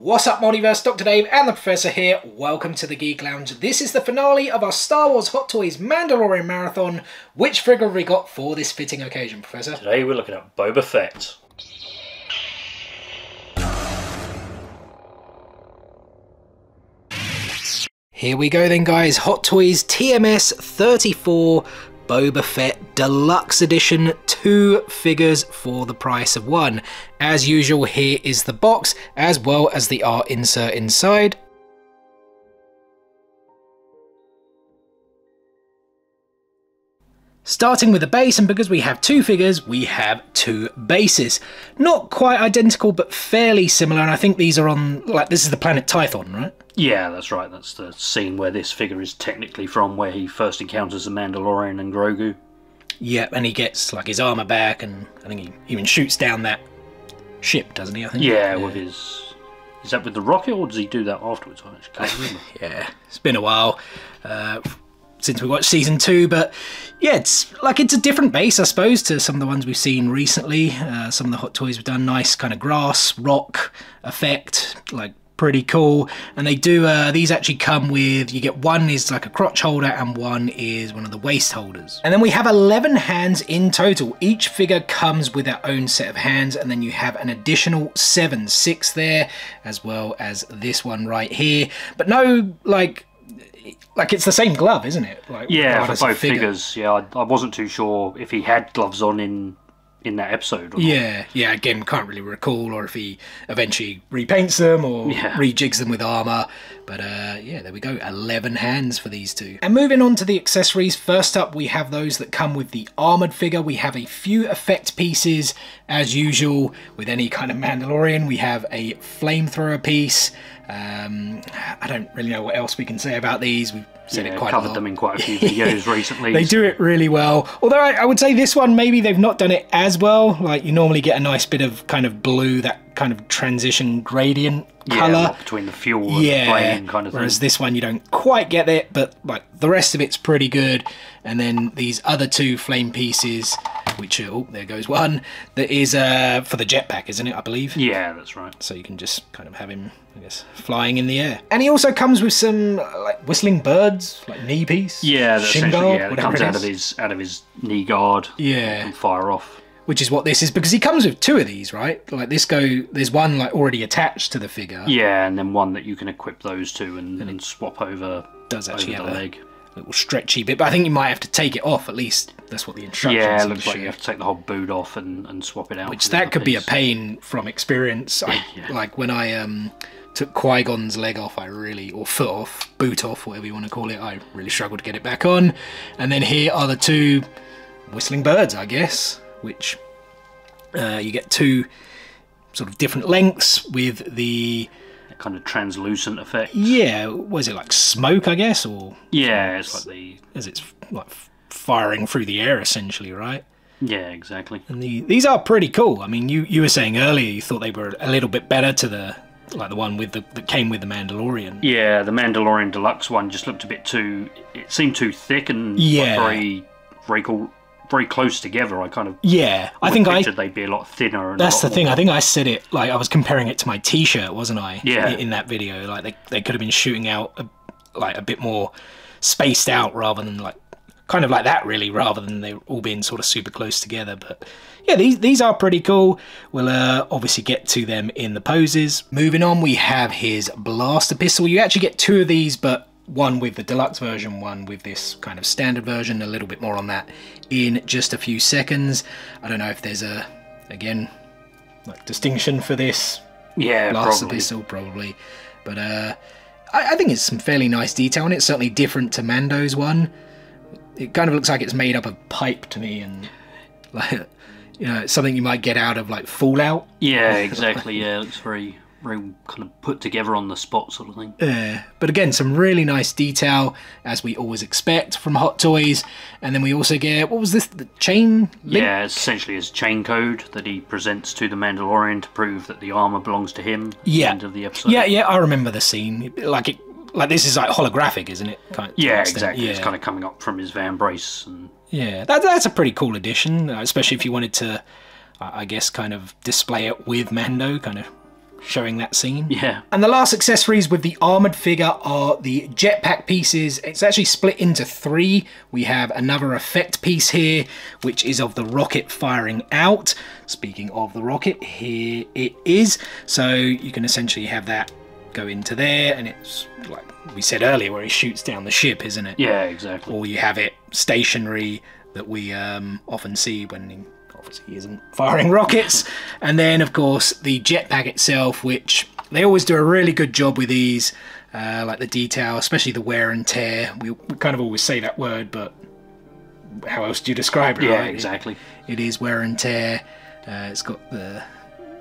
What's up, Multiverse? Dr. Dave and the Professor here. Welcome to the Geek Lounge. This is the finale of our Star Wars Hot Toys Mandalorian Marathon. Which figure have we got for this fitting occasion, Professor? Today we're looking at Boba Fett. Here we go then, guys. Hot Toys TMS 34 Boba Fett Deluxe Edition, 2 figures for the price of 1. As usual, here is the box, as well as the art insert inside. Starting with the base, and because we have 2 figures, we have 2 bases. Not quite identical, but fairly similar, and I think these are on, like, this is the planet Tython, right? Yeah, that's right. That's the scene where this figure is technically from, where he first encounters the Mandalorian and Grogu. Yeah, and he gets, like, his armour back, and I think he even shoots down that ship, doesn't he, I think? Yeah, with his... Is that with the rocket, or does he do that afterwards? I actually can't remember. Yeah, it's been a while since we watched season 2, but yeah, it's a different base, I suppose, to some of the ones we've seen recently. Some of the Hot Toys have done nice kind of grass, rock effect, like pretty cool. And they do, these actually come with, you get one is like a crotch holder and one is one of the waist holders. And then we have 11 hands in total. Each figure comes with their own set of hands, and then you have an additional 6 there, as well as this one right here. But no, like it's the same glove, isn't it? Like, yeah, for both figures. Yeah, I wasn't too sure if he had gloves on in that episode. Or yeah, yeah. Again, can't really recall, or if he eventually repaints them or rejigs them with armor. But yeah, there we go. 11 hands for these 2. And moving on to the accessories. First up, we have those that come with the armored figure. We have a few effect pieces, as usual with any kind of Mandalorian. We have a flamethrower piece. I don't really know what else we can say about these. We've said it quite a lot. Covered them in quite a few videos recently. They do it really well. Although I would say this one, maybe they've not done it as well. Like, you normally get a nice bit of kind of blue, that kind of transition gradient colour. Between the fuel and the flame kind of thing. Whereas this one, you don't quite get it, but like the rest of it's pretty good. And then these other 2 flame pieces, which are, oh, there goes one, that is for the jetpack, isn't it, I believe? Yeah, that's right. So you can just kind of have him, I guess, flying in the air. And he also comes with some like whistling birds, like knee piece. Yeah, shin guard, it comes out of his knee guard. Yeah, and fire off. Which is what this is, because he comes with 2 of these, right? Like there's one like already attached to the figure. Yeah, and then one that you can equip those 2 and swap over. Does actually over have the leg. Little stretchy bit, but I think you might have to take it off, at least that's what the instructions Yeah, it looks like you have to take the whole boot off and swap it out. Which that could be a pain from experience. Like when I took Qui-Gon's leg off, or foot off, boot off, whatever you want to call it, I really struggled to get it back on. And then here are the 2 whistling birds, I guess, which you get 2 sort of different lengths with the kind of translucent effect. Yeah, was it like smoke, I guess, or yeah, it's like as it's like firing through the air, essentially, right? Yeah, exactly. And these are pretty cool. I mean, you were saying earlier you thought they were a little bit better to the one with that came with the Mandalorian. Yeah, the Mandalorian Deluxe one just looked a bit too. It seemed too thick and very cool. Very close together. I kind of I think pictured they'd be a lot thinner. And that's the thing. I think I said it like I was comparing it to my T-shirt, wasn't I? Yeah. In that video, like they could have been shooting out a bit more spaced out rather than like kind of like that, really, rather than they all being sort of super close together. But yeah, these are pretty cool. We'll obviously get to them in the poses. Moving on, we have his blaster pistol. You actually get 2 of these, but one with the deluxe version, one with this kind of standard version. A little bit more on that in just a few seconds. I don't know if there's again like distinction for this blaster pistol, probably, but I think it's some fairly nice detail, and it's certainly different to Mando's one. It kind of looks like it's made up of pipe to me, and like, you know, it's something you might get out of like Fallout. Yeah, exactly. Yeah, it looks very kind of put together on the spot sort of thing. But again, some really nice detail, as we always expect from Hot Toys. And then we also get, what was this, the chain link? Yeah, it's essentially his chain code that he presents to the Mandalorian to prove that the armor belongs to him at the end of the episode. Yeah, I remember the scene. Like this is like holographic, isn't it? Yeah, exactly. Yeah. It's kind of coming up from his van brace. And yeah, that's a pretty cool addition, especially if you wanted to, I guess, kind of display it with Mando, kind of showing that scene. Yeah. And the last accessories with the armoured figure are the jetpack pieces. It's actually split into 3. We have another effect piece here, which is of the rocket firing out. Speaking of the rocket, here it is. So you can essentially have that go into there, and it's like we said earlier, where he shoots down the ship, isn't it? Yeah, exactly. Or you have it stationary that we often see when he obviously isn't firing rockets. And then, of course, the jetpack itself, which they always do a really good job with these, like the detail, especially the wear and tear. We kind of always say that word, but how else do you describe it? Yeah, right? exactly. It is wear and tear. It's got the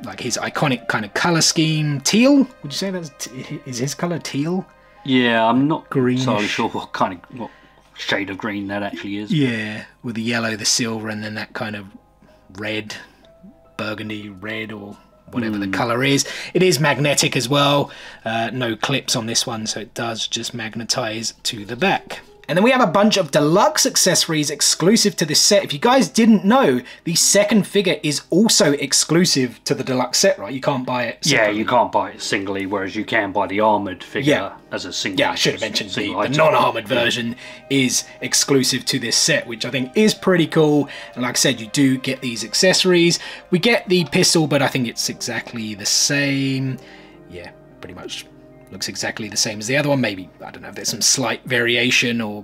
like his iconic kind of color scheme. Teal? Would you say is his color teal? Yeah, I'm not Greenish. entirely sure what shade of green that actually is. Yeah, with the yellow, the silver, and then that kind of red, burgundy red, or whatever the colour is. It is magnetic as well. No clips on this one, so it does just magnetise to the back. And then we have a bunch of deluxe accessories exclusive to this set. If you guys didn't know, the second figure is also exclusive to the deluxe set, right? You can't buy it separately. Yeah, you can't buy it singly, whereas you can buy the armoured figure as a single. Yeah, I should have mentioned the non-armoured version is exclusive to this set, which I think is pretty cool. And like I said, you do get these accessories. We get the pistol, but I think it's exactly the same. Yeah, pretty much looks exactly the same as the other one. Maybe, I don't know if there's some slight variation or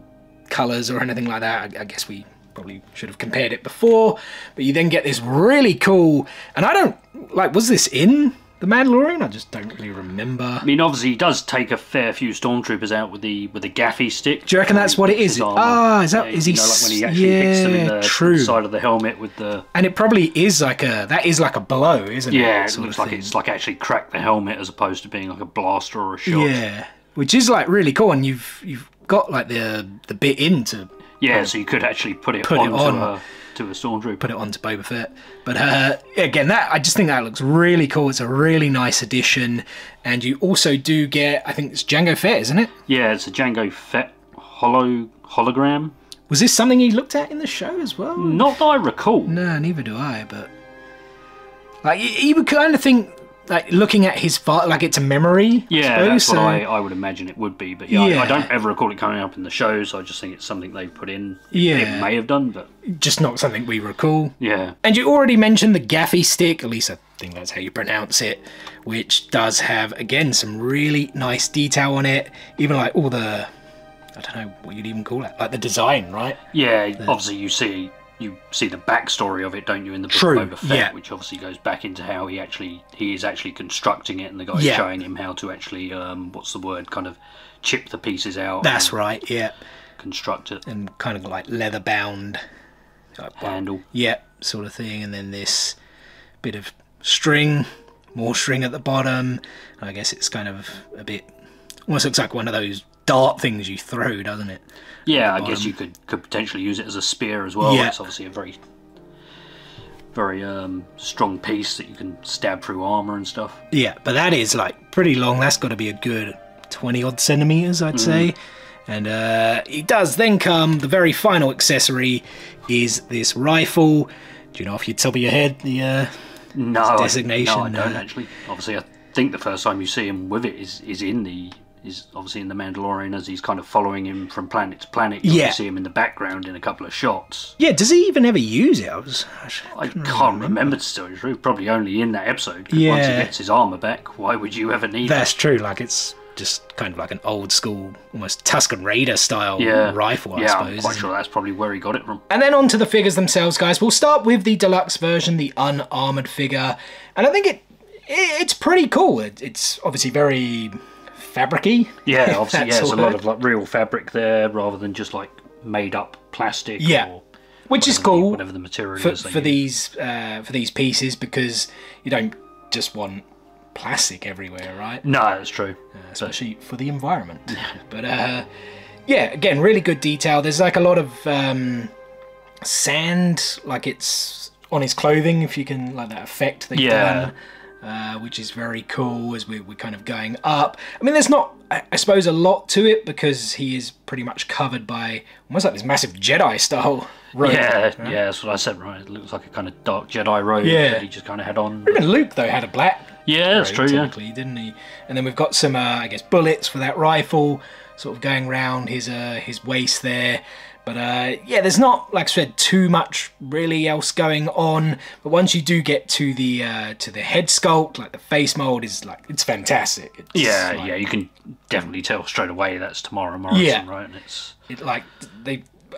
colours or anything like that. I guess we probably should have compared it before. But you then get this really cool, and I don't, like, was this in The Mandalorian? I just don't really remember. I mean, obviously he does take a fair few stormtroopers out with the gaffy stick. Do you reckon that's what it is? Ah, is that, yeah, is he? like when he actually hits them in the true. side of the helmet with the. And it probably is like that is like a blow, isn't it? Yeah, it looks like it's like actually cracked the helmet as opposed to being like a blaster or a shot. Yeah, which is like really cool, and you've got like the bit into. Yeah, so you could actually put it onto a stormtrooper. Put it onto Boba Fett. But again, I just think that looks really cool. It's a really nice addition. And you also do get, I think it's Jango Fett, isn't it? Yeah, it's a Jango Fett hologram. Was this something you looked at in the show as well? Not that I recall. No, neither do I, but like you would kind of think, like looking at his like it's a memory. Yeah, I that's suppose, what I would imagine it would be. But yeah, I don't ever recall it coming up in the show, so I just think it's something they put in. Yeah. It may have done, but just not something we recall. Yeah. And you already mentioned the gaffy stick, at least I think that's how you pronounce it, which does have, again, some really nice detail on it. Even like all the, I don't know what you'd even call it, like the design, right? Yeah, obviously you see the backstory of it, don't you, in the book of Boba Fett, which obviously goes back into how he is actually constructing it, and the guy's showing him how to actually, what's the word, kind of chip the pieces out. That's right, yeah. Construct it. And kind of like leather bound. Handle. Yeah, sort of thing. And then this bit of string, more string at the bottom. I guess it's kind of a bit, almost looks like one of those dart things you throw, doesn't it? Yeah, I guess you could potentially use it as a spear as well. Yeah. It's obviously a very strong piece that you can stab through armor and stuff. Yeah, but that is like pretty long. That's got to be a good 20 odd centimeters, I'd say. And it does then come, the very final accessory is this rifle. Do you know off your top of your head the designation? No, I don't actually. Obviously, I think the first time you see him with it is obviously in The Mandalorian, as he's kind of following him from planet to planet. You see him in the background in a couple of shots. Yeah, does he even ever use it? I can't remember, to tell you the truth. Probably only in that episode, because once he gets his armor back, why would you ever need it? That's true, like it's just kind of like an old school, almost Tusken Raider style rifle, I suppose. I'm quite sure that's probably where he got it from. And then on to the figures themselves, guys. We'll start with the deluxe version, the unarmored figure. And I think it's pretty cool. It's obviously very fabric-y. Yeah, obviously, there's a lot of like real fabric there, rather than just like made up plastic. Yeah, which is cool. Whatever the material is for these pieces, because you don't just want plastic everywhere, right? No, that's true. Especially for the environment. But yeah, again, really good detail. There's like a lot of sand, like it's on his clothing, if you can, like that effect they've done. Which is very cool as we're kind of going up. I mean, there's not, I suppose, a lot to it, because he is pretty much covered by almost like this massive Jedi style robe. Yeah, that's what I said, right? It looks like a kind of dark Jedi robe that he just kind of had on. Even Luke, though, had a black Yeah, that's true, technically, didn't he? And then we've got some, I guess, bullets for that rifle, sort of going round his waist there. But yeah, there's not, like I said, too much really else going on. But once you do get to the head sculpt, like the face mold is like, it's fantastic. It's yeah, you can definitely tell straight away that's Tamara Morrison, right?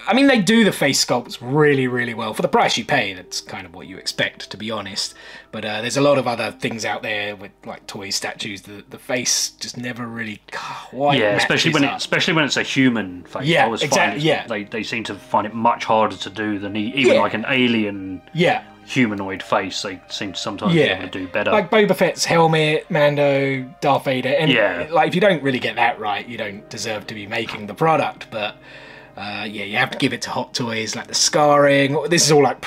And they do the face sculpts really, really well. For the price you pay, that's kind of what you expect, to be honest. But there's a lot of other things out there with like toy statues. The face just never really quite especially when it's a human face. Yeah, I always exactly. They seem to find it much harder to do than even like an alien humanoid face. They seem to sometimes be able to do better. Like Boba Fett's helmet, Mando, Darth Vader, and like if you don't really get that right, you don't deserve to be making the product. But you have to give it to Hot Toys, like the scarring. This is all like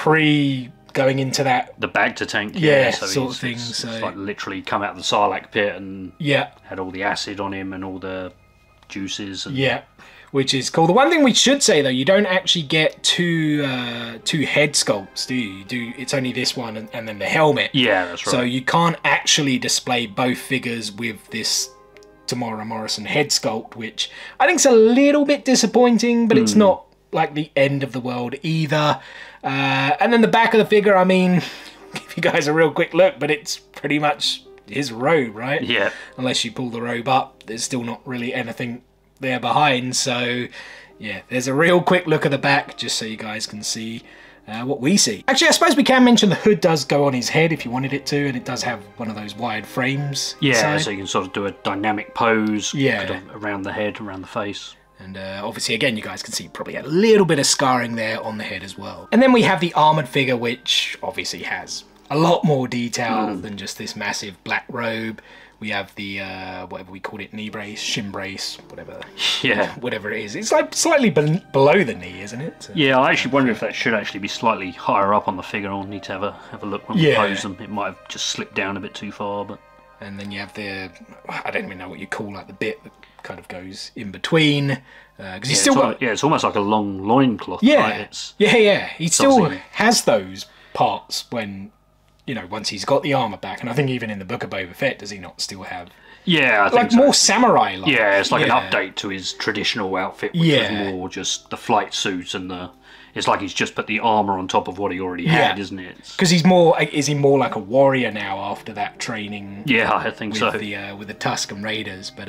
going into that. The bacta tank, so sort of thing. So it's like literally come out of the Sarlacc pit and had all the acid on him and all the juices. And which is cool. The one thing we should say though, you don't actually get two head sculpts, do you? It's only this one and then the helmet. Yeah, that's right. So you can't actually display both figures with this Tamara Morrison head sculpt, which I think is a little bit disappointing, but it's not like the end of the world either. And then the back of the figure, I mean, give you guys a real quick look, but it's pretty much his robe, right? Yeah. Unless you pull the robe up, there's still not really anything there behind. So yeah, there's a real quick look at the back, just so you guys can see what we see. Actually, I suppose we can mention the hood does go on his head if you wanted it to, and it does have one of those wired frames. Yeah, so you can sort of do a dynamic pose around the head, around the face. And obviously, again, you guys can see probably a little bit of scarring there on the head as well. And then we have the armoured figure, which obviously has a lot more detail than just this massive black robe. We have the, whatever we call it, knee brace, shin brace, whatever. Yeah. Whatever it is. It's like slightly below the knee, isn't it? So, yeah, I actually wonder if that should actually be slightly higher up on the figure. I'll need to have a look when we pose them. It might have just slipped down a bit too far, but... And then you have the, I don't even know what you call like the bit that kind of goes in between. Because he's still got... it's almost like a long loincloth, right? He still has those parts when... You know, once he's got the armour back, and I think even in the Book of Boba Fett, does he not still have... Yeah, I think like so. More samurai-like. Yeah, it's like an update to his traditional outfit, which is more just the flight suit and the... It's like he's just put the armour on top of what he already had, isn't it? Because he's more... Is he more like a warrior now after that training? Yeah, I think so. With the Tusken Raiders. But,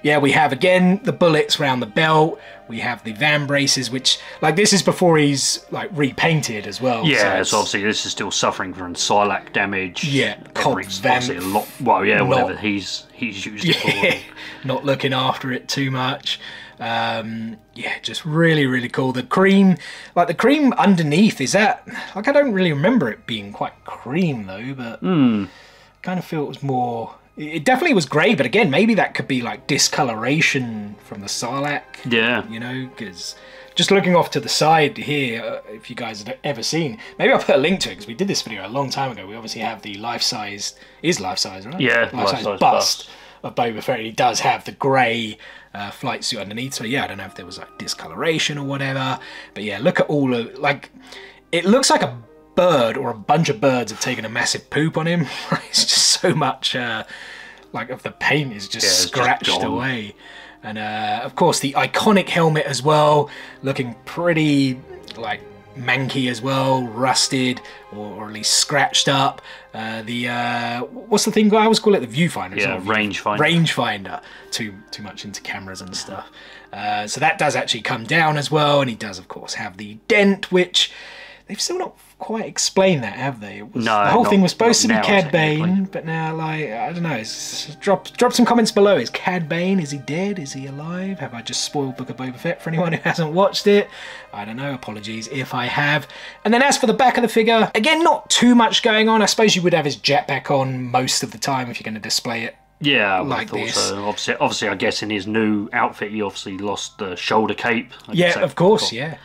yeah, we have, again, the bullets around the belt. We have the van braces, which... Like, this is before he's, like, repainted as well. Yeah, so obviously this is still suffering from Sarlacc damage. Yeah, obviously a lot... Well, yeah, whatever he's used it for. Not looking after it too much. Yeah, just really, really cool. The cream, like the cream underneath, is that... Like, I don't really remember it being quite cream, though, but... kind of feel it was more... It definitely was grey, but again, maybe that could be, like, discoloration from the Sarlacc. Yeah. You know, because... Just looking off to the side here, if you guys have ever seen... Maybe I'll put a link to it, because we did this video a long time ago. We obviously have the life-size... Is life-size, right? Yeah, life-size bust of Boba Fett. He does have the grey... flight suit underneath, so yeah, I don't know if there was like discoloration or whatever, but yeah, look at all of, like, it looks like a bird or a bunch of birds have taken a massive poop on him. It's just so much like of the paint is just scratched away. And of course the iconic helmet as well, looking pretty like manky as well, rusted or at least scratched up. What's the thing I always call it? The viewfinder. Yeah, rangefinder. Rangefinder. Too much into cameras and stuff. So that does actually come down as well, and he does of course have the dent, which they've still not quite explained that, have they? It was, no, the whole thing was supposed to be now, Cad Bane, but now, like, I don't know. Drop some comments below. Is Cad Bane, is he dead? Is he alive? Have I just spoiled Book of Boba Fett for anyone who hasn't watched it? I don't know. Apologies if I have. And then as for the back of the figure, again, not too much going on. I suppose you would have his jetpack on most of the time if you're going to display it. Yeah, like I thought so. Obviously, I guess in his new outfit, he obviously lost the shoulder cape. Yeah, of course, yeah.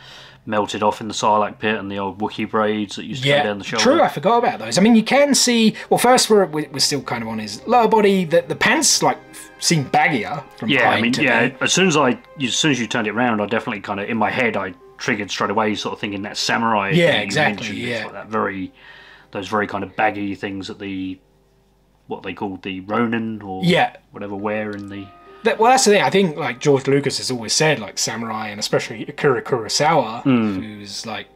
Melted off in the Sarlacc pit and the old Wookiee braids that used to go down the shoulder. True, I forgot about those. I mean, you can see... Well, first, we're still kind of on his lower body. The pants, like, seem baggier from behind to me. As soon as you turned it around, I definitely kind of, in my head, I triggered straight away sort of thinking that samurai yeah thing exactly yeah like those very kind of baggy things that the what they called the Ronin or whatever wear in the... Well, that's the thing. I think like George Lucas has always said, like samurai, and especially Akira Kurosawa, who's like,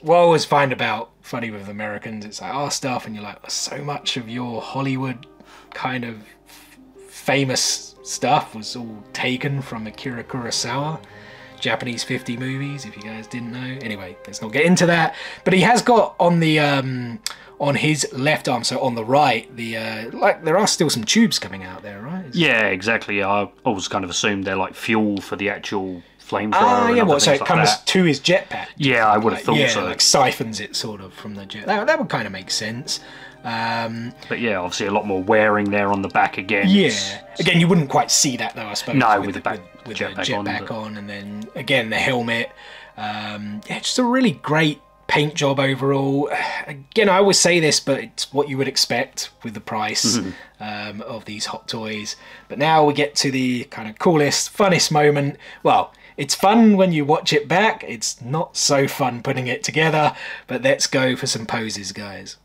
what I always find funny with Americans, it's like our stuff, and you're like, so much of your Hollywood kind of famous stuff was all taken from Akira Kurosawa. Japanese 50 movies, if you guys didn't know. Anyway, let's not get into that. But he has got on the on his left arm, so on the right, like there are still some tubes coming out there, right? Yeah, exactly. I always kind of assumed they're like fuel for the actual flamethrower. Yeah, so it comes to his jetpack. Yeah, I would have thought so. Like siphons it sort of from the jet. That would kind of make sense. But yeah, obviously a lot more wearing there on the back again. Yeah, again, you wouldn't quite see that though, I suppose. No, with the jetpack on, and then again the helmet. Just a really great paint job overall. Again, I always say this, but it's what you would expect with the price of these hot toys. But now we get to the kind of coolest, funnest moment. Well, it's fun when you watch it back. It's not so fun putting it together. But let's go for some poses, guys.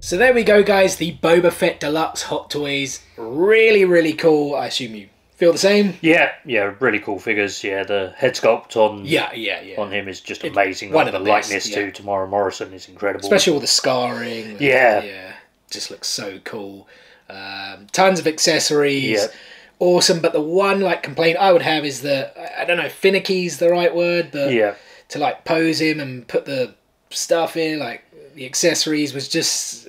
So there we go, guys, the Boba Fett Deluxe Hot Toys. Really, really cool. I assume you feel the same? Yeah, really cool figures. Yeah, the head sculpt on on him is just amazing. One of the likeness best, to Tamara Morrison is incredible. Especially all the scarring. Yeah. Just looks so cool. Tons of accessories. Awesome, but the one complaint I would have is that, I don't know if finicky's the right word, but to pose him and put the stuff in, the accessories was just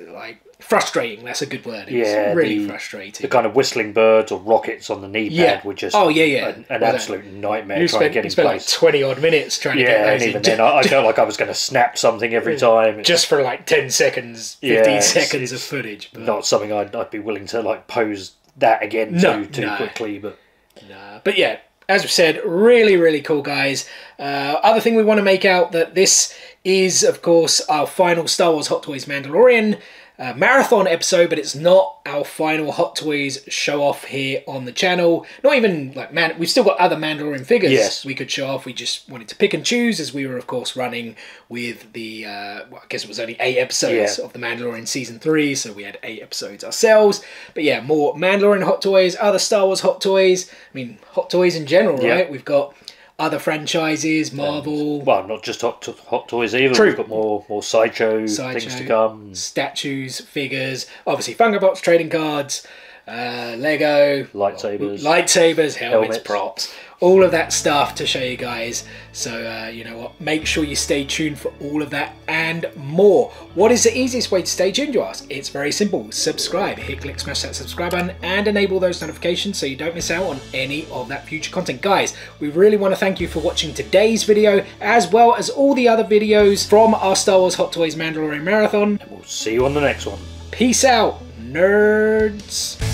frustrating. That's a good word. It's really frustrating. The kind of whistling birds or rockets on the knee pad were just an absolute nightmare trying to get in place. Like 20 odd minutes trying to get those and even then I felt like I was going to snap something every time. Just for like 10 seconds, 15 seconds of footage. But not something I'd be willing to like pose that again too quickly. But yeah, as we said, really, really cool, guys. Other thing we want to make out that this is, of course, our final Star Wars Hot Toys Mandalorian marathon episode, but it's not our final Hot Toys show off here on the channel. Not even like we've still got other Mandalorian figures we could show off. We just wanted to pick and choose, as we were of course running with the I guess it was only 8 episodes of the Mandalorian season 3, so we had 8 episodes ourselves. But yeah, more Mandalorian Hot Toys, other Star Wars Hot Toys. I mean, Hot Toys in general, right? We've got other franchises, Marvel. Well, not just Hot Toys either. True. We've got more sideshow things to come. Statues, figures, obviously Funko Pops, trading cards, Lego, lightsabers, helmets, props, all of that stuff to show you guys. So you know what, make sure you stay tuned for all of that and more. What is the easiest way to stay tuned, you ask? It's very simple. Subscribe, click, smash that subscribe button and enable those notifications so you don't miss out on any of that future content. Guys, we really want to thank you for watching today's video, as well as all the other videos from our Star Wars Hot Toys Mandalorian Marathon. And we'll see you on the next one. Peace out, nerds.